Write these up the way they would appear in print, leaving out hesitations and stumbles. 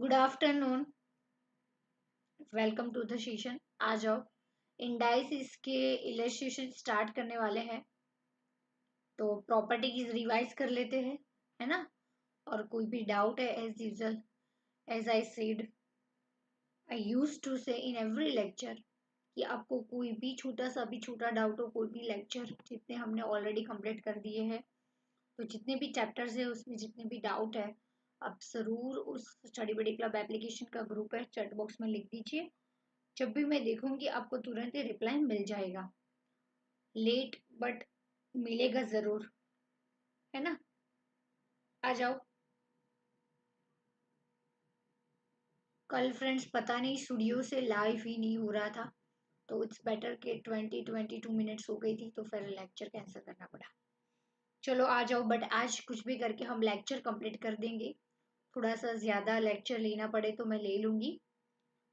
Good afternoon, welcome to the session. आ जाओ, indices के इलस्ट्रेशन स्टार्ट करने वाले हैं, तो प्रॉपर्टीज रिवाइज कर लेते हैं, है ना। और कोई भी डाउट है, as usual, as I said, I use to say in every lecture कि आपको कोई भी छोटा सा भी छोटा डाउट हो, कोई भी लेक्चर जितने हमने ऑलरेडी कंप्लीट कर दिए हैं, तो जितने भी चैप्टर्स है उसमें जितने भी डाउट है, आप ज़रूर उस स्टडी बडी क्लब एप्लीकेशन का ग्रुप है, चैट बॉक्स में लिख दीजिए। जब भी मैं देखूंगी आपको तुरंत ही रिप्लाई मिल जाएगा। लेट बट मिलेगा जरूर, है ना। आ जाओ। कल फ्रेंड्स पता नहीं स्टूडियो से लाइव ही नहीं हो रहा था, तो इट्स बेटर कि 22 मिनट्स हो गई थी, तो फिर लेक्चर कैंसिल करना पड़ा। चलो आ जाओ, बट आज कुछ भी करके हम लेक्चर कंप्लीट कर देंगे। थोड़ा सा ज़्यादा लेक्चर लेना पड़े तो मैं ले लूँगी।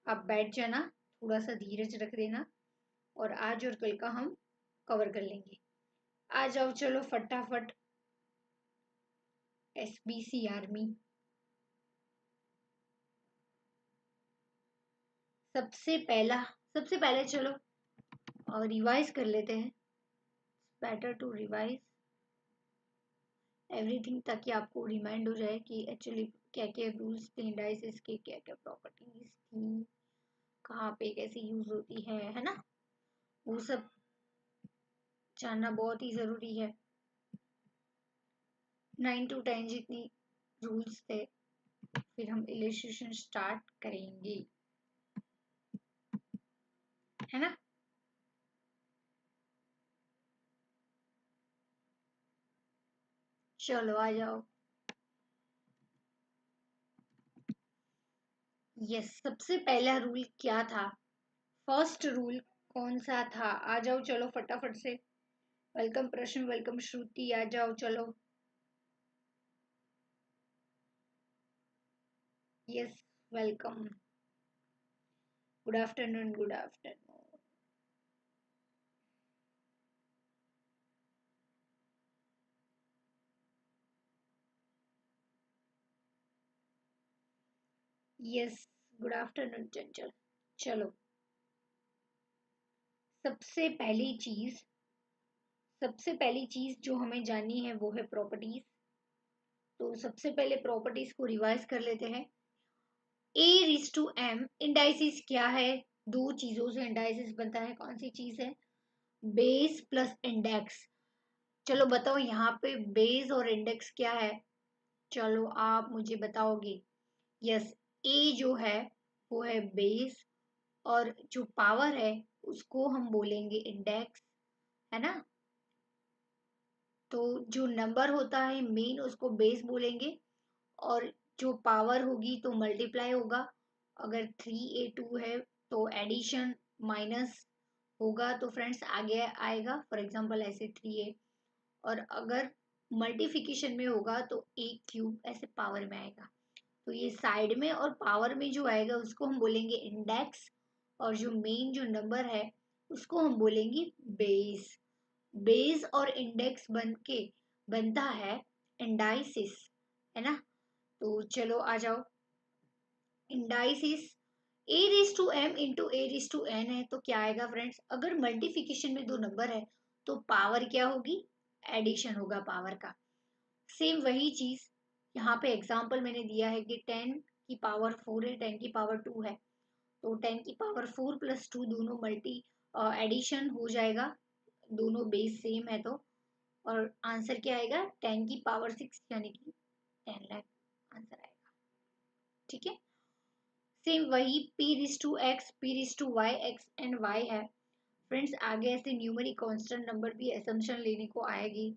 आप बैठ जाना, थोड़ा सा धीरज रख देना, और आज और कल का हम कवर कर लेंगे। आ जाओ, चलो फटाफट। एसबीसी आर्मी, सबसे पहले चलो रिवाइज कर लेते हैं। बेटर टू रिवाइज एवरीथिंग, ताकि आपको रिमाइंड हो जाए कि एक्चुअली क्या क्या रूल्स थे, इंडाइसिस के क्या क्या प्रॉपर्टीज थी, कहाँ पे कैसे यूज होती है ना। वो सब जानना बहुत ही जरूरी है। 9 to 10 जितनी रूल्स थे, फिर हम इलस्ट्रेशन स्टार्ट करेंगे, है ना। चलो आ जाओ। यस, सबसे पहला रूल क्या था, फर्स्ट रूल कौन सा था? आ जाओ चलो फटाफट से। वेलकम प्रश्न, वेलकम श्रुति, आ जाओ चलो। Yes, welcome. Good afternoon, good afternoon. Yes, good afternoon चंचल। चलो, सबसे पहली चीज सबसे पहली चीज जो हमें जाननी है वो है प्रॉपर्टीज। तो सबसे पहले प्रॉपर्टीज को रिवाइज कर लेते हैं। ए रिज टू एम इंडाइसिस क्या है? दो चीजों से इंडाइसिस बनता है, कौन सी चीज है? Base plus index. चलो बताओ यहाँ पे बेस और इंडेक्स क्या है? चलो आप मुझे बताओगे। यस, ए जो है वो है बेस, और जो पावर है उसको हम बोलेंगे इंडेक्स, है ना। तो जो नंबर होता है मेन उसको बेस बोलेंगे, और जो पावर होगी तो मल्टीप्लाई होगा। अगर 3a2 है तो एडिशन माइनस होगा, तो फ्रेंड्स आगे आएगा, फॉर एग्जांपल ऐसे 3a। और अगर मल्टीप्लिकेशन में होगा तो a क्यूब ऐसे पावर में आएगा। तो ये साइड में और पावर में जो आएगा उसको हम बोलेंगे इंडेक्स, और जो मेन जो नंबर है उसको हम बोलेंगे बेस। बेस और इंडेक्स बन के बनता है इंडाइसिस, है ना। तो चलो आ जाओ। Indices a raise to m into a raise to n है, तो क्या आएगा फ्रेंड्स? अगर मल्टीप्लिकेशन में दो नंबर है तो पावर क्या होगी? एडिशन होगा पावर का। सेम वही चीज यहाँ पे एग्जांपल मैंने दिया है कि 10 की पावर 4 है, 10 की पावर 2 है, तो 10 की पावर 4 प्लस 2 दोनों मल्टी एडिशन हो जाएगा, दोनों बेस सेम है तो। और आंसर क्या आएगा? 10 की पावर 6, यानी कि 10 लाख आंसर आएगा। ठीक है। सेम वही p raise to x, p raise to y, x and y है। फ्रेंड्स आगे ऐसे न्यूमेरिक कांस्टेंट नंबर भी असम्पशन लेने को आएगी,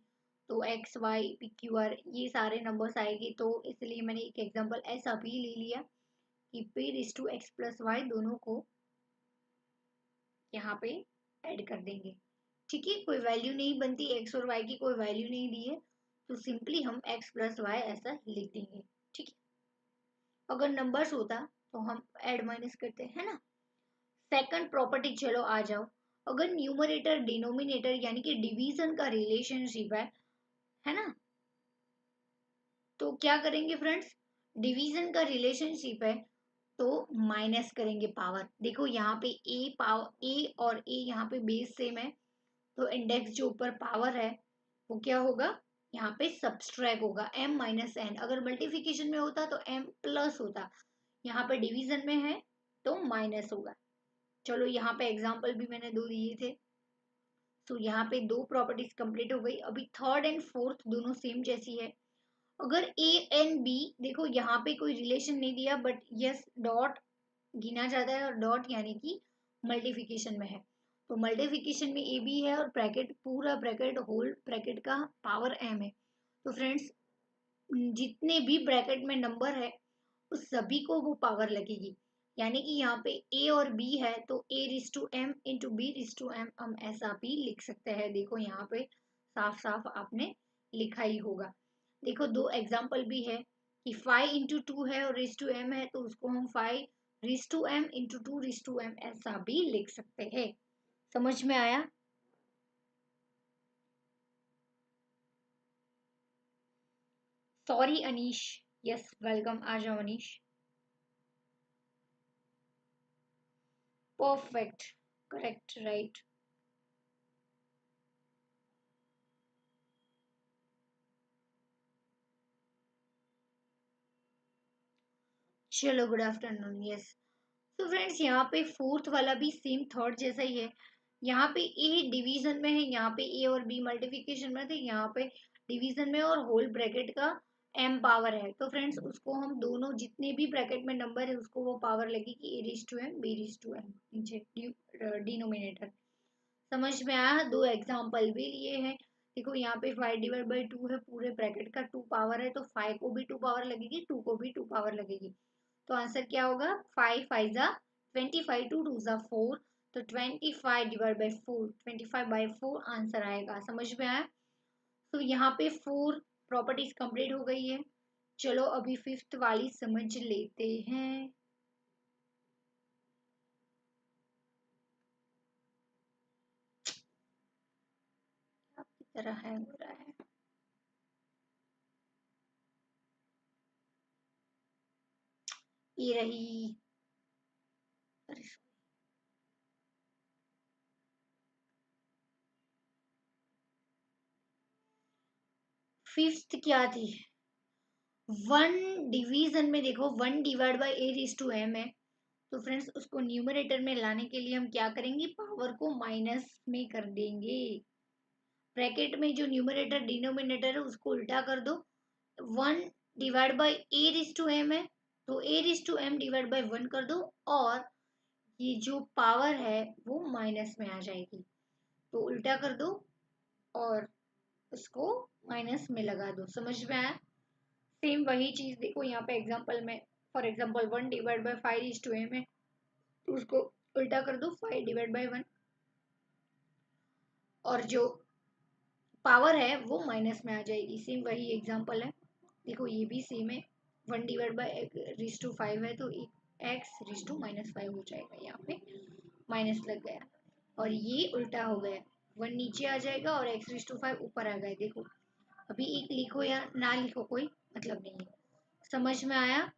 तो x y p q r ये सारे नंबर्स आएगी, तो इसलिए मैंने एक एग्जांपल ऐसा भी ले लिया कि p raise to x plus y दोनों को यहाँ पे ऐड कर देंगे। ठीक है, कोई वैल्यू नहीं बनती, x और y की कोई वैल्यू नहीं दी है, तो सिंपली हम x प्लस वाई ऐसा लिख देंगे। ठीक है, अगर नंबर्स होता तो हम ऐड माइनस करते हैं ना। सेकंड प्रॉपर्टी, चलो आ जाओ। अगर न्यूमरेटर डिनोमिनेटर यानी कि डिवीजन का रिलेशनशिप है ना, तो क्या करेंगे फ्रेंड्स? डिवीजन का रिलेशनशिप है तो माइनस करेंगे पावर। देखो यहाँ पे ए पावर, ए और ए यहाँ पे बेस सेम है, तो इंडेक्स जो ऊपर पावर है वो क्या होगा, यहाँ पे सब्सट्रैक्ट होगा, m माइनस एन। अगर मल्टीप्लिकेशन में होता तो m प्लस होता, यहाँ पे डिवीजन में है तो माइनस होगा। चलो यहाँ पे एग्जाम्पल भी मैंने दो दिए थे। तो यहाँ पे दो प्रॉपर्टीज कंप्लीट हो गई। अभी थर्ड एंड फोर्थ दोनों सेम जैसी है। अगर ए एंड बी, देखो यहाँ पे कोई रिलेशन नहीं दिया बट यस डॉट गिना जाता है, और डॉट यानी कि मल्टीप्लिकेशन में है। तो मल्टीप्लिकेशन में ए बी है और ब्रैकेट, पूरा ब्रैकेट होल ब्रैकेट का पावर m है। तो फ्रेंड्स जितने भी ब्रैकेट में नंबर है उस सभी को वो पावर लगेगी। यानी कि यहाँ पे a और b है तो a रिस टू m इंटू बी रिस टू m हम ऐसा भी लिख सकते हैं। देखो यहाँ पे साफ साफ आपने लिखा ही होगा। देखो दो एग्जाम्पल भी है कि 5 इंटू टू है और रिस टू m है, तो उसको हम 5 raise to m into two raise to m ऐसा भी लिख सकते हैं। समझ में आया? सॉरी अनीश। यस वेलकम, आ जाओ अनीश। Perfect, correct, right. चलो गुड आफ्टरनून। यस, तो फ्रेंड्स यहाँ पे फोर्थ वाला भी सेम थर्ड जैसा ही है। यहाँ पे ए डिवीजन में है, यहाँ पे ए और बी मल्टीप्लिकेशन में थे, यहाँ पे डिवीजन में और होल ब्रैकेट का m पावर है। तो फ्रेंड्स उसको हम दोनों जितने भी ब्रैकेट में नंबर है उसको वो पावर लगेगी, ए रिस टू एम बी रिस टू एम, नीचे डिनोमिनेटर। समझ में आया? दो एग्जाम्पल भी लिए हैं। देखो यहाँ पे 5/2 है, पूरे ब्रैकेट का 2 पावर है, तो 5 को भी 2 पावर लगेगी, 2 को भी 2 पावर लगेगी। तो आंसर क्या होगा, 5 5 जा 25, 2 2 जा 4, तो 25/4, 25/4 आंसर आएगा। समझ में आया? तो यहाँ पे 4 प्रॉपर्टीज कंप्लीट हो गई है। चलो अभी फिफ्थ वाली समझ लेते हैं। आपकी तरह है हो रहा है। ये रही। अरे फिफ्थ क्या थी? वन डिवीजन में देखो 1 डिवाइड बाई ए रिस टू एम है, तो फ्रेंड्स उसको न्यूमरेटर में लाने के लिए हम क्या करेंगे, पावर को माइनस में कर देंगे। ब्रैकेट में जो न्यूमरेटर डिनोमिनेटर है उसको उल्टा कर दो। 1 डिवाइड बाई ए रिस टू एम है, तो ए रिस टू एम डिवाइड बाई 1 कर दो, और ये जो पावर है वो माइनस में आ जाएगी, तो उल्टा कर दो और उसको माइनस में लगा दो। समझ में आया? सेम वही चीज देखो यहाँ पे एग्जांपल में, for example 1 divide by 5 is to m है, तो उसको उल्टा कर दो, 5 डिवाइड बाई 1, और जो पावर है वो माइनस में आ जाएगी। सेम वही एग्जांपल है। देखो ये भी सेम है, 1 डिवाइड बाई रिस टू 5 है, तो एक्स रिस टू -5 हो जाएगा, यहाँ पे माइनस लग गया, और ये उल्टा हो गया, 1 नीचे आ जाएगा और एक्स रिस टू 5 ऊपर आ गया। देखो अभी एक लिखो या ना लिखो कोई मतलब नहीं है। समझ में आया?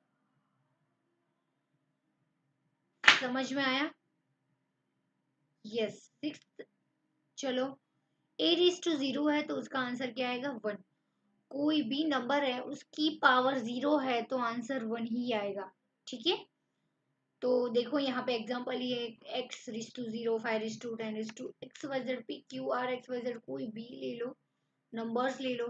समझ में आया? Yes, six. चलो ए रिस टू 0 है तो उसका आंसर क्या आएगा, 1। कोई भी नंबर है उसकी पावर 0 है तो आंसर 1 ही आएगा। ठीक है, तो देखो यहाँ पे एग्जांपल ये एक्स रिस to 0, 5 raise to 10 raise to x y z p q r x y z, कोई भी ले लो, नंबर्स ले लो,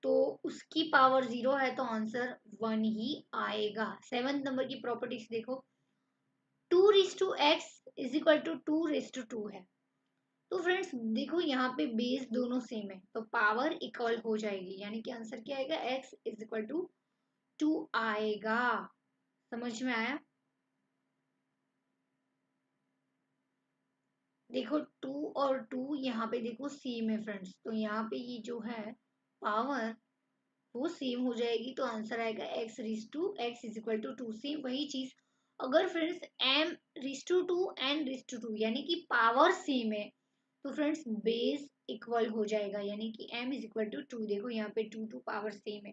तो उसकी पावर 0 है तो आंसर 1 ही आएगा। सेवंथ नंबर की प्रॉपर्टीज देखो, 2 raise to x is equal to 2 raise to 2 है। तो फ्रेंड्स देखो यहाँ पे बेस दोनों सेम है तो पावर इक्वल हो जाएगी, यानी कि आंसर क्या आएगा, x इज इक्वल टू 2 आएगा। समझ में आया? देखो 2 और 2 यहाँ पे देखो सेम है फ्रेंड्स, तो यहाँ पे ये जो है पावर वो सेम हो जाएगी, तो आंसर आएगा x raise to x is equal to 2। Same वही चीज अगर friends m raise to 2 n raise to 2 यानी कि पावर सेम है, तो फ्रेंड्स बेस इक्वल हो जाएगा, यानी कि m इज इक्वल टू 2। देखो यहाँ पे 2 2 पावर सेम है।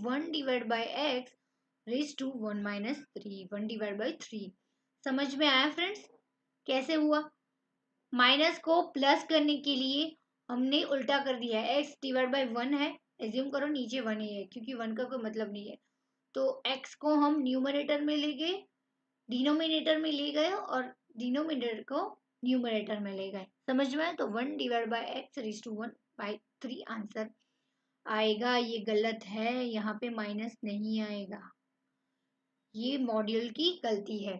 One divide by x raise to 1 - 3, 1/3। समझ में आया फ्रेंड्स कैसे हुआ? माइनस को प्लस करने के लिए हमने उल्टा कर दिया है। एक्स डिवाइड बाई 1 है, एज्यूम करो नीचे 1 ही है क्योंकि 1 का कोई मतलब नहीं है, तो एक्स को हम न्यूमरेटर में ले गए, डिनोमिनेटर में ले गए और डिनोमिनेटर को न्यूमरेटर में ले गए। समझ में आया? तो 1 divide by x raise to 1/3 answer आएगा। ये गलत है, यहाँ पे माइनस नहीं आएगा, ये मॉड्यूल की गलती है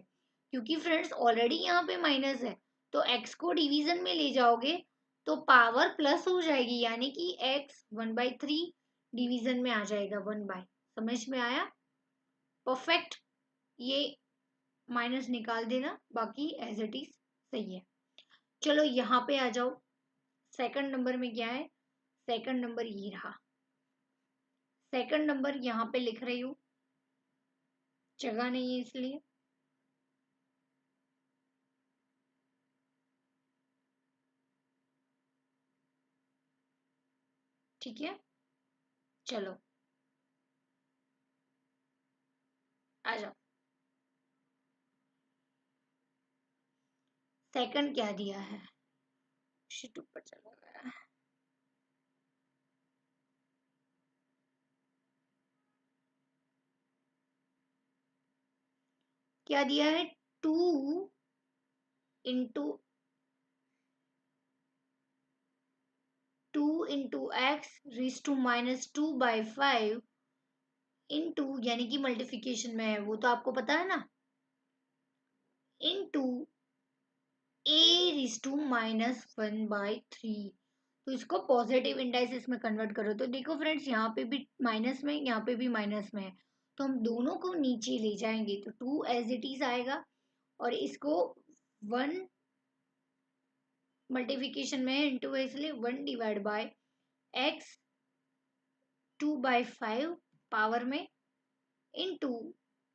क्योंकि फ्रेंड्स ऑलरेडी यहाँ पे माइनस है, तो x को डिवीजन में ले जाओगे तो पावर प्लस हो जाएगी, यानी कि x 1/3 डिवीजन में आ जाएगा 1/। समझ में आया? परफेक्ट। ये माइनस निकाल देना, बाकी एज इट इज सही है। चलो यहाँ पे आ जाओ, सेकंड नंबर में क्या है? सेकंड नंबर ये रहा। सेकंड नंबर यहाँ पे लिख रही हूँ, जगह नहीं है इसलिए। ठीक है, चलो आ जाओ। सेकंड क्या दिया है? शिट, ऊपर चला गया। क्या दिया है? 2 into x raise to -2/5 into, यानी कि मल्टीप्लिकेशन में है वो तो आपको पता है ना, इंटू ए रेज टू -1/3। तो इसको पॉजिटिव इंडाइसिस में कन्वर्ट करो तो देखो फ्रेंड्स, यहाँ पे भी माइनस में, यहाँ पे भी माइनस में है, तो हम दोनों को नीचे ले जाएंगे तो 2 एज इट इज आएगा, और इसको 1 मल्टीप्लिकेशन में है, इंटू है, इसलिए 1 डिवाइड बाय एक्स 2/5 पावर में इंटू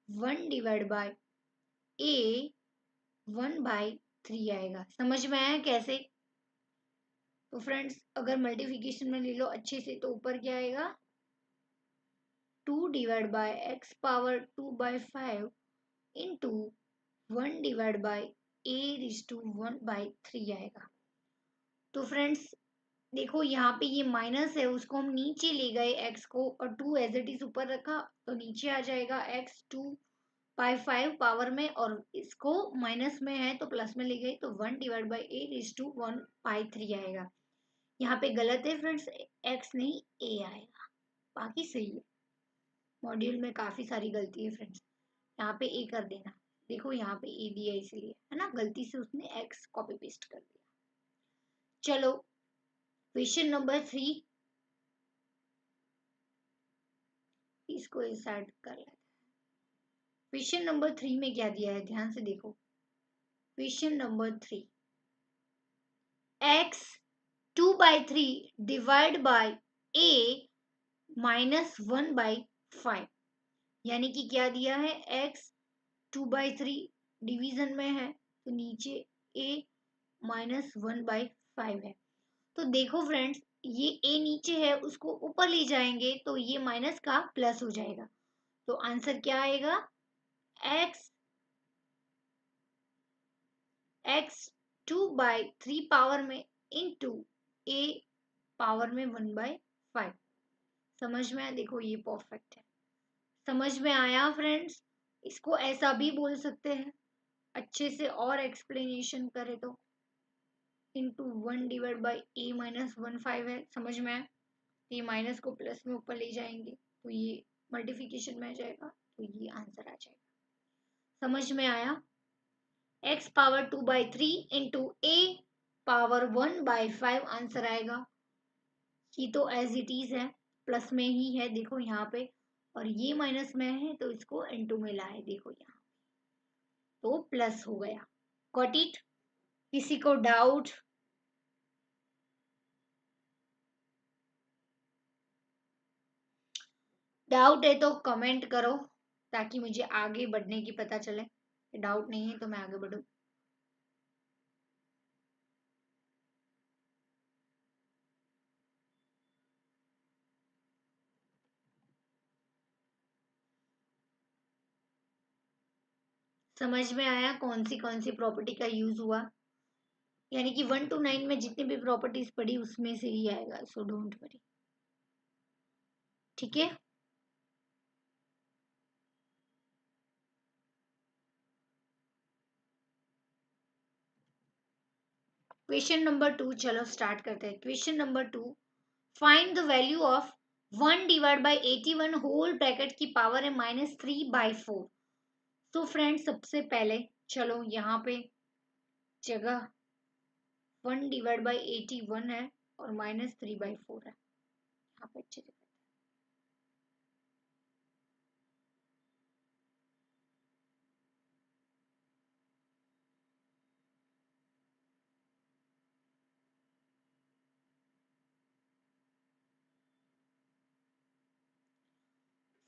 1/a 1/3 आएगा। समझ में आया कैसे? तो फ्रेंड्स अगर मल्टीप्लिकेशन में ले लो अच्छे से तो ऊपर क्या आएगा 2/x⁻² इंटू 1/a⁻³ आएगा। तो फ्रेंड्स देखो यहाँ पे ये माइनस है उसको हम नीचे ले गए x को और 2 एज इट इज ऊपर रखा तो नीचे आ जाएगा x 2/5 पावर में और इसको माइनस में है तो प्लस में ले गए तो 1/8⁻³ आएगा। यहाँ पे गलत है फ्रेंड्स x नहीं a आएगा, बाकी सही है। मॉड्यूल में काफी सारी गलती है फ्रेंड्स, यहाँ पे a कर देना। देखो यहाँ पे a दिया इसलिए है ना, गलती से उसने x कॉपी पेस्ट कर दिया। चलो क्वेश्चन नंबर 3 इसको ऐड कर लेते हैं। क्वेश्चन नंबर 3 में क्या दिया है ध्यान से देखो। Question number 3 x 2/3 divide by a -1/5 यानी कि क्या दिया है x 2/3 डिवीजन में है तो नीचे a -1/5 है। तो देखो फ्रेंड्स ये a नीचे है उसको ऊपर ले जाएंगे तो ये माइनस का प्लस हो जाएगा। तो आंसर क्या आएगा x 2/3 पावर में इंटू a पावर में 1/5। समझ में आया? देखो ये परफेक्ट है। समझ में आया फ्रेंड्स? इसको ऐसा भी बोल सकते हैं अच्छे से और एक्सप्लेनेशन करे तो इंटू 1/a-1/5 है। समझ में आया? ये माइनस को प्लस में ऊपर ले जाएंगे तो ये मल्टीप्लिकेशन में आ जाएगा तो ये आंसर आ जाएगा। समझ में आया? x power 2/3 into a power 1/5 answer आएगा। ये तो एज इट इज है प्लस में ही है देखो यहाँ पे और ये माइनस में है तो इसको इनटू में लाए देखो यहाँ तो प्लस हो गया। Got it? किसी को डाउट? डाउट है तो कमेंट करो ताकि मुझे आगे बढ़ने की पता चले। डाउट नहीं है तो मैं आगे बढ़ूं। समझ में आया कौन सी प्रॉपर्टी का यूज हुआ? यानी कि 1 to 9 में जितनी भी प्रॉपर्टीज पढ़ी उसमें से ही आएगा, सो डोंट वरी। ठीक है, क्वेश्चन नंबर 2 चलो स्टार्ट करते हैं। Question number 2 find the value of 1/81 whole bracket की पावर है -3/4। तो फ्रेंड्स सबसे पहले चलो यहाँ पे जगह 1/81 है और -3/4 है, यहाँ पे अच्छे से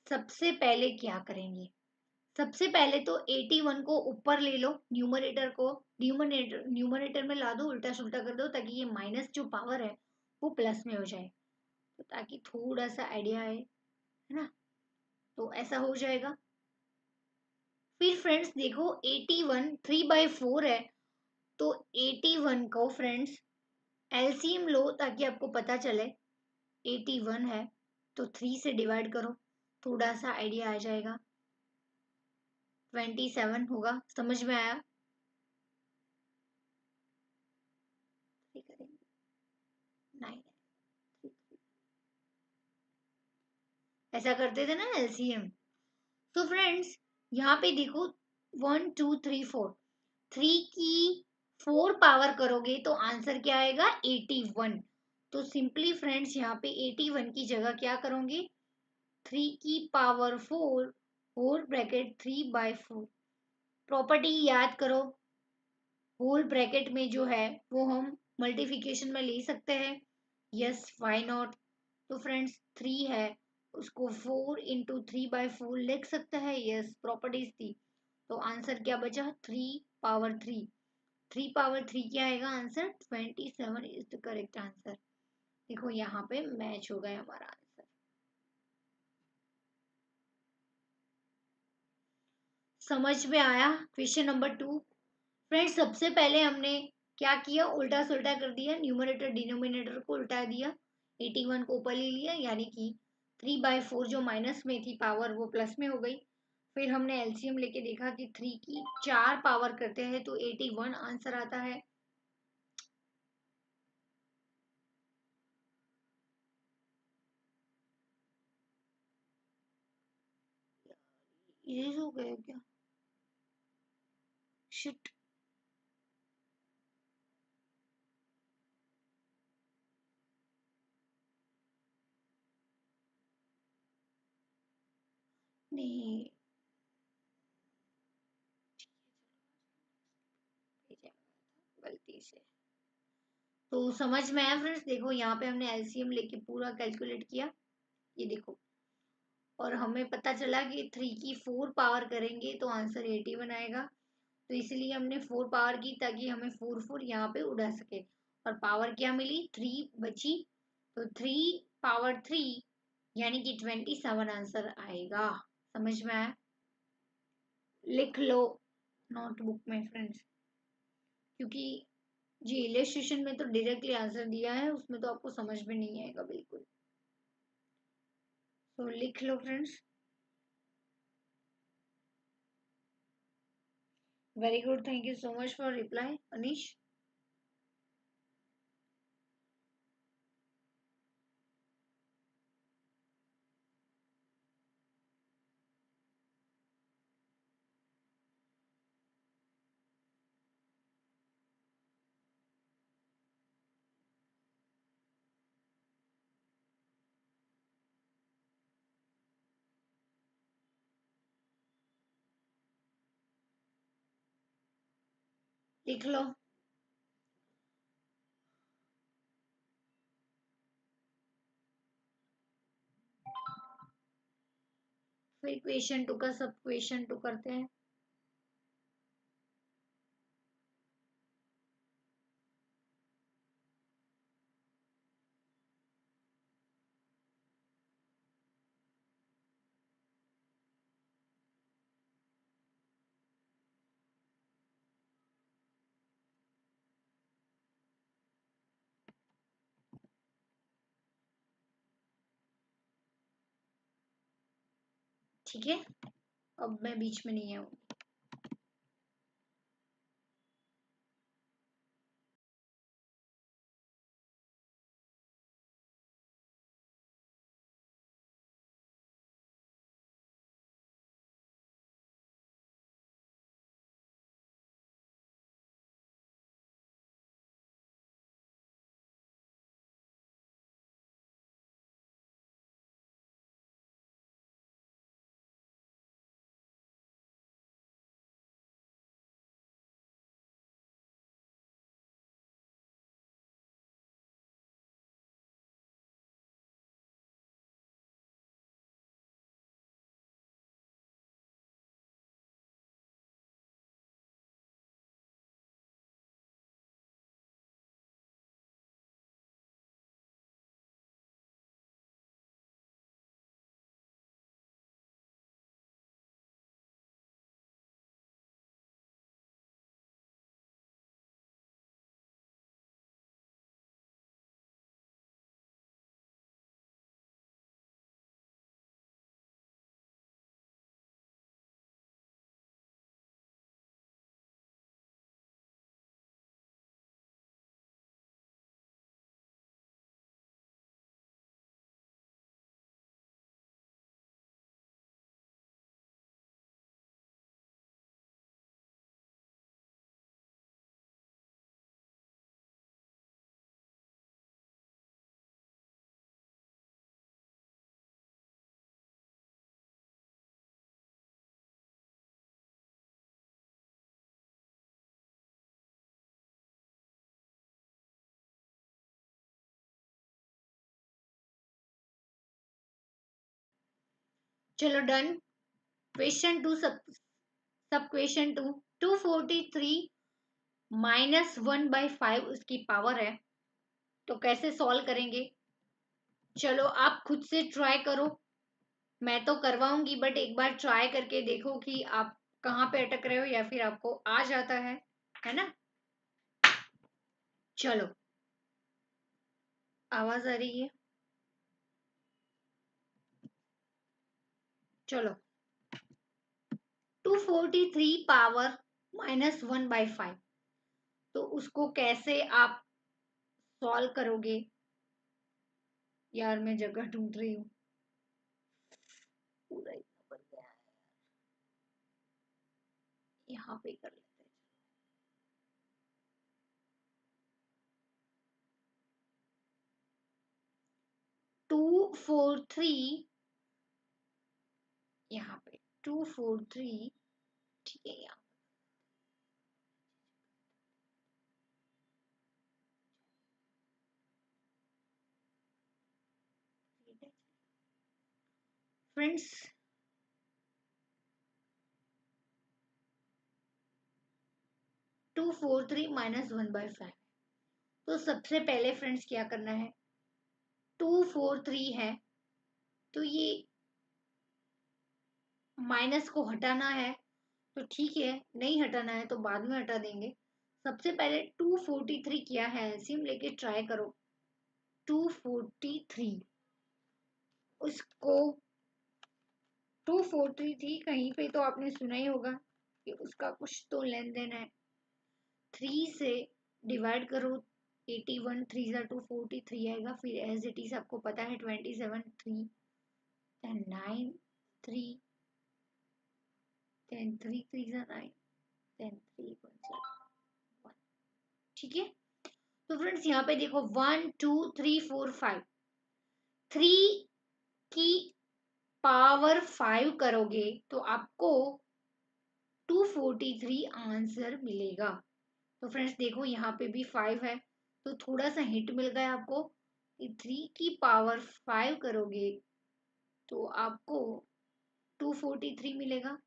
सबसे पहले क्या करेंगे? सबसे पहले तो 81 को ऊपर ले लो, न्यूमरेटर को न्यूमरेटर में ला दो, उल्टा सुल्टा कर दो ताकि ये माइनस जो पावर है वो प्लस में हो जाए, तो ताकि थोड़ा सा आइडिया आए, है ना? तो ऐसा हो जाएगा। फिर फ्रेंड्स देखो 81 3/4 है तो 81 को फ्रेंड्स एलसीएम लो ताकि आपको पता चले। 81 है तो 3 से डिवाइड करो, थोड़ा सा आइडिया आ जाएगा। 27 होगा। समझ में आया? करेंगे 9 ऐसा करते थे ना एलसीएम। तो फ्रेंड्स यहाँ पे देखो 1 2 3 4 3 की 4 पावर करोगे तो आंसर क्या आएगा 81। तो सिंपली फ्रेंड्स यहाँ पे 81 की जगह क्या करोगे 3 की पावर 4 होल ब्रैकेट 3/4। प्रॉपर्टी याद करो, होल ब्रैकेट में जो है वो हम मल्टीप्लिकेशन में ले सकते हैं। Yes, why not? तो फ्रेंड्स 3 है उसको 4 × 3/4 लिख सकता है। यस, प्रॉपर्टीज थी। तो आंसर क्या बचा? 3 पावर 3। 3 पावर 3 क्या आएगा answer? 27 is the correct answer. देखो यहाँ पे मैच हो गया हमारा आंसर। समझ में आया? Question number 2। फ्रेंड्स, सबसे पहले हमने क्या किया? उल्टा सुल्टा कर दिया, न्यूमरेटर डिनोमिनेटर को उल्टा दिया, 81 को ऊपर ले लिया, यानी कि 3/4 जो माइनस में थी पावर वो प्लस में हो गई। फिर हमने एलसीएम लेके देखा कि 3 की 4 पावर करते हैं तो 81 आंसर आता है। ये हो गया क्या? शिट। नहीं, गलती से। तो समझ में आया फ्रेंड्स? देखो यहाँ पे हमने एलसीएम लेके पूरा कैलकुलेट किया, ये देखो, और हमें पता चला कि 3 की 4 पावर करेंगे तो आंसर 81 आएगा। तो इसलिए हमने 4 पावर की ताकि हमें 4 यहाँ पे उड़ा सके। और पावर क्या मिली? 3 बची। तो 3 पावर 3 यानी कि 27 आंसर आएगा। समझ में आया? लिख लो नोटबुक में फ्रेंड्स, क्योंकि जी इलेस्ट्रेशन में तो डायरेक्टली आंसर दिया है, उसमें तो आपको समझ में नहीं आएगा बिल्कुल। तो लिख लो friends. Very good, thank you so much for reply Anish. लिख लो। फिर क्वेश्चन 2 का सब क्वेश्चन 2 करते हैं। ठीक है, अब मैं बीच में नहीं आऊंगी। चलो डन। क्वेश्चन टू, सब क्वेश्चन टू। 243 -1/5 उसकी पावर है, तो कैसे सॉल्व करेंगे? चलो आप खुद से ट्राई करो, मैं तो करवाऊंगी, बट एक बार ट्राई करके देखो कि आप कहाँ पे अटक रहे हो या फिर आपको आ जाता है ना? चलो, आवाज आ रही है? चलो, 243 पावर -1/5, तो उसको कैसे आप सॉल्व करोगे? यार मैं जगह ढूंढ रही हूँ, पूरा इतना बन गया है। यहाँ पे कर लेते हैं। 243, यहाँ पे 243, ठीक है। यहाँ फ्रेंड्स, -1/5, तो सबसे पहले फ्रेंड्स क्या करना है? 243 है, तो ये माइनस को हटाना है, तो ठीक है, नहीं हटाना है तो बाद में हटा देंगे। सबसे पहले 243 किया है, एलसीएम लेके ट्राई करो। 243, उसको 243 थी, कहीं पे तो आपने सुना ही होगा कि उसका कुछ तो लेन देन है। 3 से डिवाइड करो, 81, 3 सा 243 आएगा। फिर एज इट इज आपको पता है 27, 3 then 9, 3 then 3 3 सा 9 then 3 1, ठीक है। तो फ्रेंड्स यहाँ पे देखो 1 2 3 4 5, 3 की पावर 5 करोगे तो आपको 243 आंसर मिलेगा। तो फ्रेंड्स देखो यहाँ पे भी 5 है, तो थोड़ा सा हिंट मिल गया आपको कि 3 की पावर 5 करोगे तो आपको 243 मिलेगा।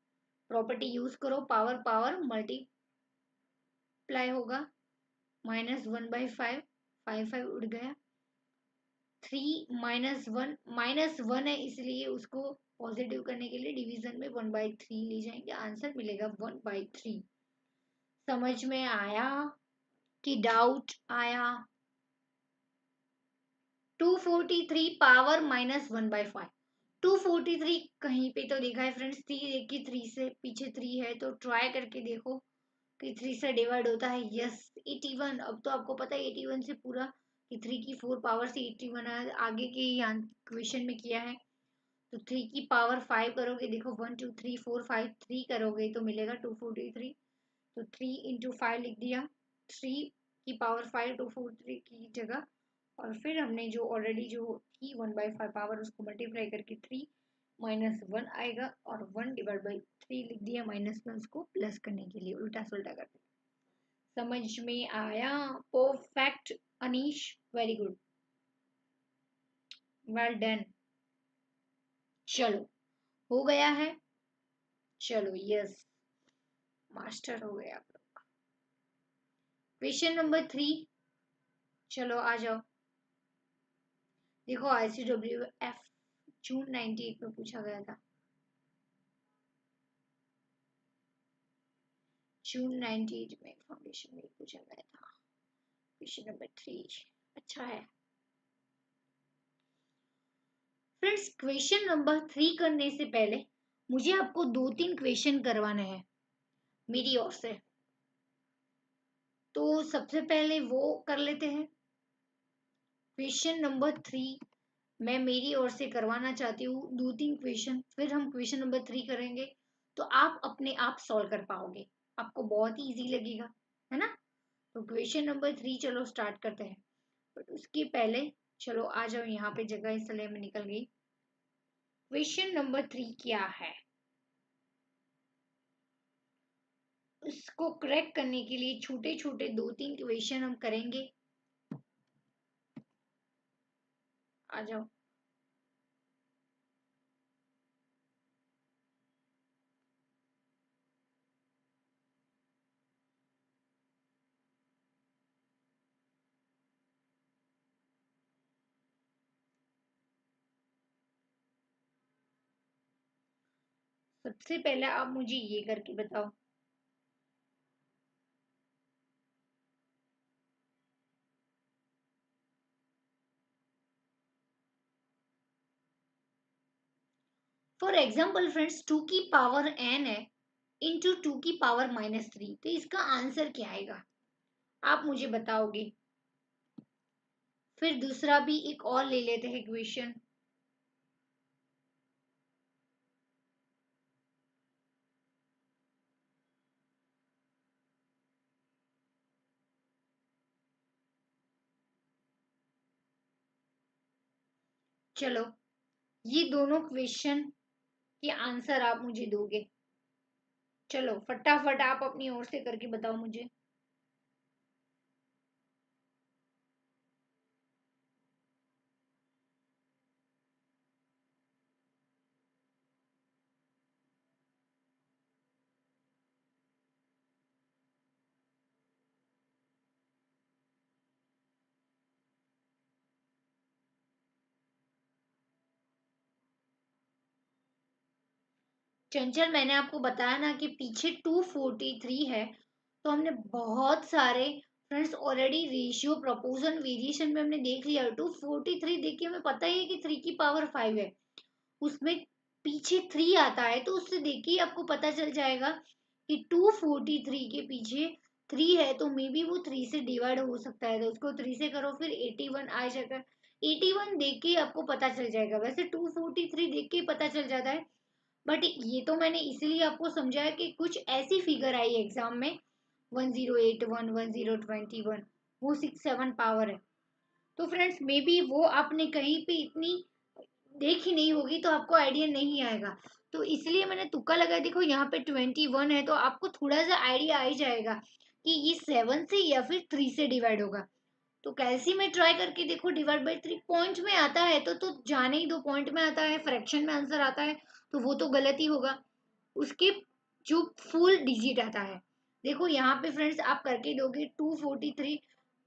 प्रॉपर्टी यूज करो, पावर पावर मल्टीप्लाई होगा। -1/5, 5 उड़ गया। 3 -1 है, इसलिए उसको पॉजिटिव करने के लिए डिवीजन में 1/3 ले जाएंगे, आंसर मिलेगा 1/3। समझ में आया कि डाउट आया? 243 पावर -1/5, 243 कहीं पे तो लिखा है फ्रेंड्स 3, एक की 3 से पीछे 3 है, तो ट्राई करके देखो कि 3 से डिवाइड होता है। यस, 81। अब तो आपको पता है 81 से पूरा कि 3 की 4 पावर से 81 है, आगे के यहाँ क्वेश्चन में किया है। तो 3 की पावर 5 करोगे, देखो 1 2 3 4 5, 3 करोगे तो मिलेगा 243। तो 3 इंटू 5 लिख दिया, 3 की पावर 5 243 की जगह। और फिर हमने जो ऑलरेडी जो थी 1/5 पावर, उसको मल्टीप्लाई करके 3 -1 आएगा, और 1/3 लिख दिया, माइनस में उसको प्लस करने के लिए उल्टा सुल्टा कर दिया। समझ में आया? Perfect Anish, very good, well done. चलो, हो गया है। चलो, यस, मास्टर हो गया आप लोग। क्वेश्चन नंबर 3, चलो आ जाओ। देखो ICWF जून 98 में पूछा गया था, जून 98 में फाउंडेशन में पूछा गया था। क्वेश्चन नंबर 3 अच्छा है फ्रेंड्स। क्वेश्चन नंबर 3 करने से पहले मुझे आपको 2-3 क्वेश्चन करवाने हैं मेरी ओर से, तो सबसे पहले वो कर लेते हैं। क्वेश्चन नंबर 3 मैं मेरी ओर से करवाना चाहती हूँ 2-3 क्वेश्चन, फिर हम क्वेश्चन नंबर 3 करेंगे, तो आप अपने आप सॉल्व कर पाओगे, आपको बहुत ही इजी लगेगा, है ना? तो क्वेश्चन नंबर 3 चलो स्टार्ट करते हैं, बट उसके पहले चलो आ जाओ, यहाँ पे जगह इसलिए में निकल गई। क्वेश्चन नंबर 3 क्या है, उसको करेक्ट करने के लिए छोटे छोटे 2-3 क्वेश्चन हम करेंगे। आ जाओ। सबसे पहले आप मुझे ये करके बताओ। फॉर एग्जाम्पल फ्रेंड्स, 2 की पावर n है इंटू 2 की पावर -3, तो इसका आंसर क्या आएगा आप मुझे बताओगे। फिर दूसरा भी एक और ले लेते हैं क्वेश्चन। चलो, ये दोनों क्वेश्चन के आंसर आप मुझे दोगे। चलो फटाफट आप अपनी ओर से करके बताओ मुझे। चंचल, मैंने आपको बताया ना कि पीछे 243 है, तो हमने बहुत सारे friends already ratio proportion variation में हमने देख लिया। 243 देख के हमें पता ही है कि 3 की पावर 5 है, उसमें पीछे 3 आता है, तो उससे देखिए आपको पता चल जाएगा कि 243 के पीछे 3 है, तो मे बी वो 3 से डिवाइड हो सकता है, तो उसको 3 से करो, फिर 81 आ जाएगा। 81 देख के आपको पता चल जाएगा, वैसे 243 देख के पता चल जाता है, बट ये तो मैंने इसीलिए आपको समझाया कि कुछ ऐसी फिगर आई एग्जाम में 1081 1021, वो 6 7 पावर है। तो फ्रेंड्स मे बी वो आपने कहीं पे इतनी देखी नहीं होगी, तो आपको आइडिया नहीं आएगा, तो इसलिए मैंने तुक्का लगाया। देखो यहाँ पे 21 है, तो आपको थोड़ा सा आइडिया आ ही जाएगा कि ये 7 से या फिर 3 से डिवाइड होगा। तो कैलसी में ट्राई करके देखो, डिवाइड बाई 3 पॉइंट में आता है तो जाने ही दो, पॉइंट में आता है, फ्रैक्शन में आंसर आता है, तो वो तो गलत ही होगा। उसके जो फुल डिजिट आता है, देखो यहाँ पे फ्रेंड्स आप करके दोगे 243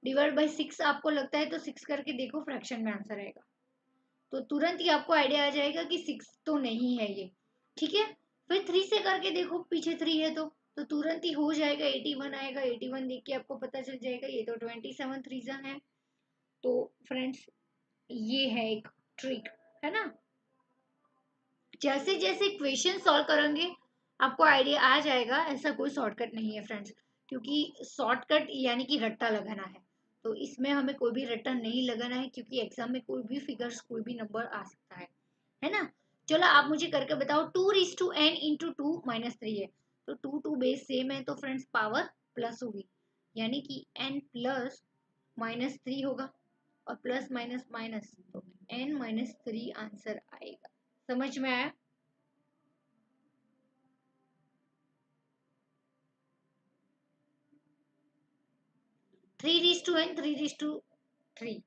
डिवाइड बाई 6, आपको लगता है तो 6 करके देखो, फ्रैक्शन में आंसर आएगा, तो तुरंत ही आपको आइडिया आ जाएगा कि 6 तो नहीं है ये। ठीक है, फिर 3 से करके देखो, पीछे 3 है तो तुरंत ही हो जाएगा, 81 आएगा, 81 देख के आपको पता चल जाएगा ये तो 27 3 है। तो फ्रेंड्स ये है एक ट्रिक, है ना। जैसे जैसे क्वेश्चन सॉल्व करेंगे आपको आइडिया आ जाएगा, ऐसा कोई शॉर्टकट नहीं है फ्रेंड्स, क्योंकि शॉर्टकट यानी कि रट्टा लगाना है, तो इसमें हमें कोई भी रट्टा नहीं लगाना है, क्योंकि एग्जाम में कोई भी फिगर्स कोई भी नंबर आ सकता है ना। चलो आप मुझे करके बताओ, 2 n इंटू 2 - 3 है, तो 2 बेस सेम है, तो फ्रेंड्स पावर प्लस होगी, यानी कि n प्लस -3 होगा, और प्लस माइनस माइनस, तो n - 3 आंसर आएगा। समझ में आया। 3 n 3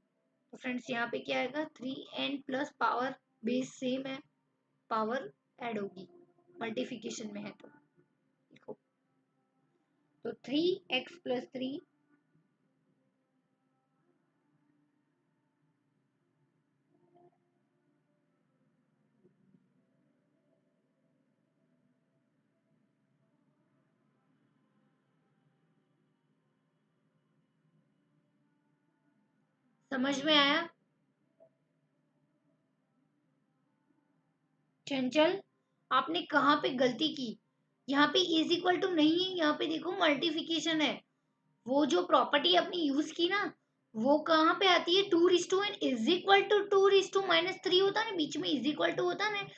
तो फ्रेंड्स यहाँ पे क्या आएगा, 3n plus power base same है, पावर ऐड होगी, मल्टीप्लिकेशन में है तो देखो, तो 3x + 3। समझ में आया। चंचल, आपने कहाँ पे गलती की, यहाँ पे इज इक्वल टू नहीं है, यहाँ पे देखो मल्टीप्लिकेशन है, वो जो प्रॉपर्टी अपनी यूज की ना, वो कहाँ पे आती है, 2:n इज इक्वल टू 2 - 3 होता है ना, बीच में इज इक्वल टू होता है ना,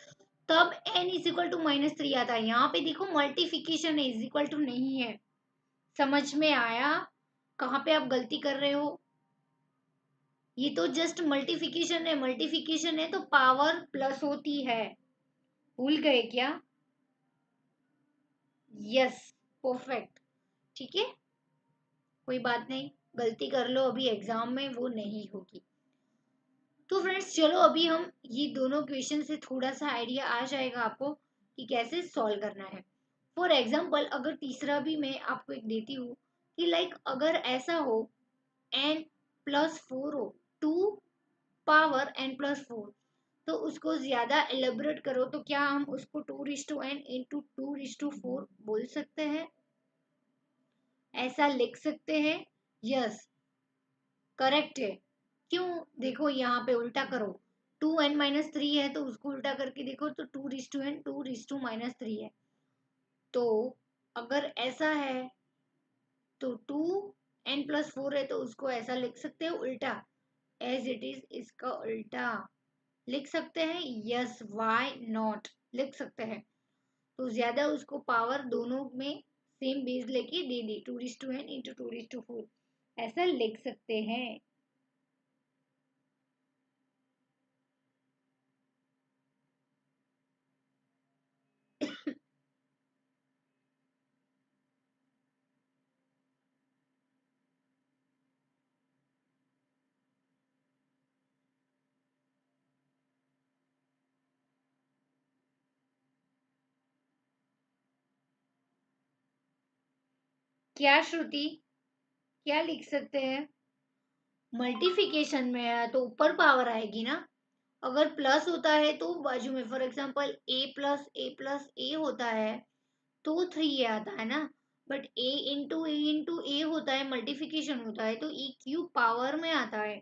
तब n इज इक्वल टू -3 आता है। यहाँ पे देखो मल्टीप्लिकेशन है, इज इक्वल टू नहीं है। समझ में आया कहाँ पे आप गलती कर रहे हो। ये तो जस्ट मल्टीप्लिकेशन है, मल्टीप्लिकेशन है तो पावर प्लस होती है, भूल गए क्या। Yes, perfect. ठीक है, कोई बात नहीं, गलती कर लो, अभी एग्जाम में वो नहीं होगी। तो फ्रेंड्स चलो, अभी हम ये दोनों क्वेश्चन से थोड़ा सा आइडिया आ जाएगा आपको कि कैसे सॉल्व करना है। फॉर एग्जाम्पल, अगर तीसरा भी मैं आपको एक देती हूँ कि लाइक अगर ऐसा हो, n + 4 हो, 2 पावर n + 4, तो उसको ज्यादा एलेबोरेट करो तो क्या हम उसको 2:n इंटू 2:4 बोल सकते हैं, ऐसा लिख सकते हैं। यस, करेक्ट है। क्यों? देखो यहाँ पे उल्टा करो, 2n-3 है तो उसको उल्टा करके देखो तो 2:n 2:-3 है। तो अगर ऐसा है तो 2n+4 है तो उसको ऐसा लिख सकते हो उल्टा, एज इट इज, इसका उल्टा लिख सकते हैं। यस, वाई नॉट, लिख सकते हैं। तो ज्यादा उसको पावर दोनों में सेम बेस लेके दे दी, 2:n इंटू 2:4, ऐसा लिख सकते हैं। क्या श्रुति, क्या लिख सकते हैं? मल्टीप्लिकेशन में है तो ऊपर पावर आएगी ना। अगर प्लस होता है तो बाजू में, फॉर एग्जांपल a+a+a होता है तो 3 आता है ना। बट a इंटू ए होता है, मल्टीप्लिकेशन होता है, तो e क्यूब पावर में आता है।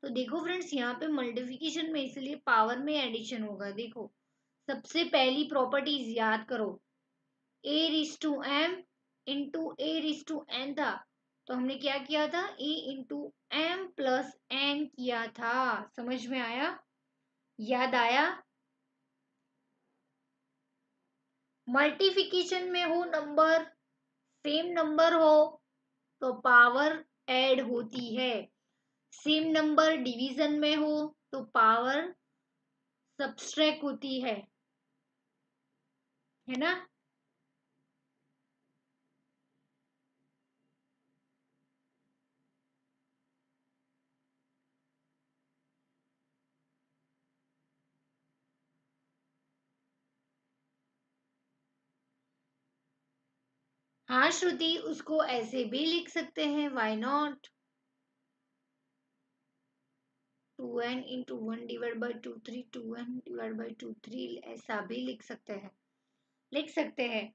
तो देखो फ्रेंड्स, यहाँ पे मल्टीप्लिकेशन में इसलिए पावर में एडिशन होगा। देखो, सबसे पहली प्रॉपर्टीज याद करो, a⁻m इंटू a⁻n था, तो हमने क्या किया था, a⁻m+n किया था। समझ में आया? याद आया? मल्टीप्लिकेशन में हो नंबर, सेम नंबर हो तो पावर ऐड होती है। सेम नंबर डिवीजन में हो तो पावर सब्सट्रैक्ट होती है ना। हाँ श्रुति, उसको ऐसे भी लिख सकते हैं, why not. 2n into 1/2 3, 2n/2 3, ऐसा भी लिख सकते हैं, लिख सकते हैं,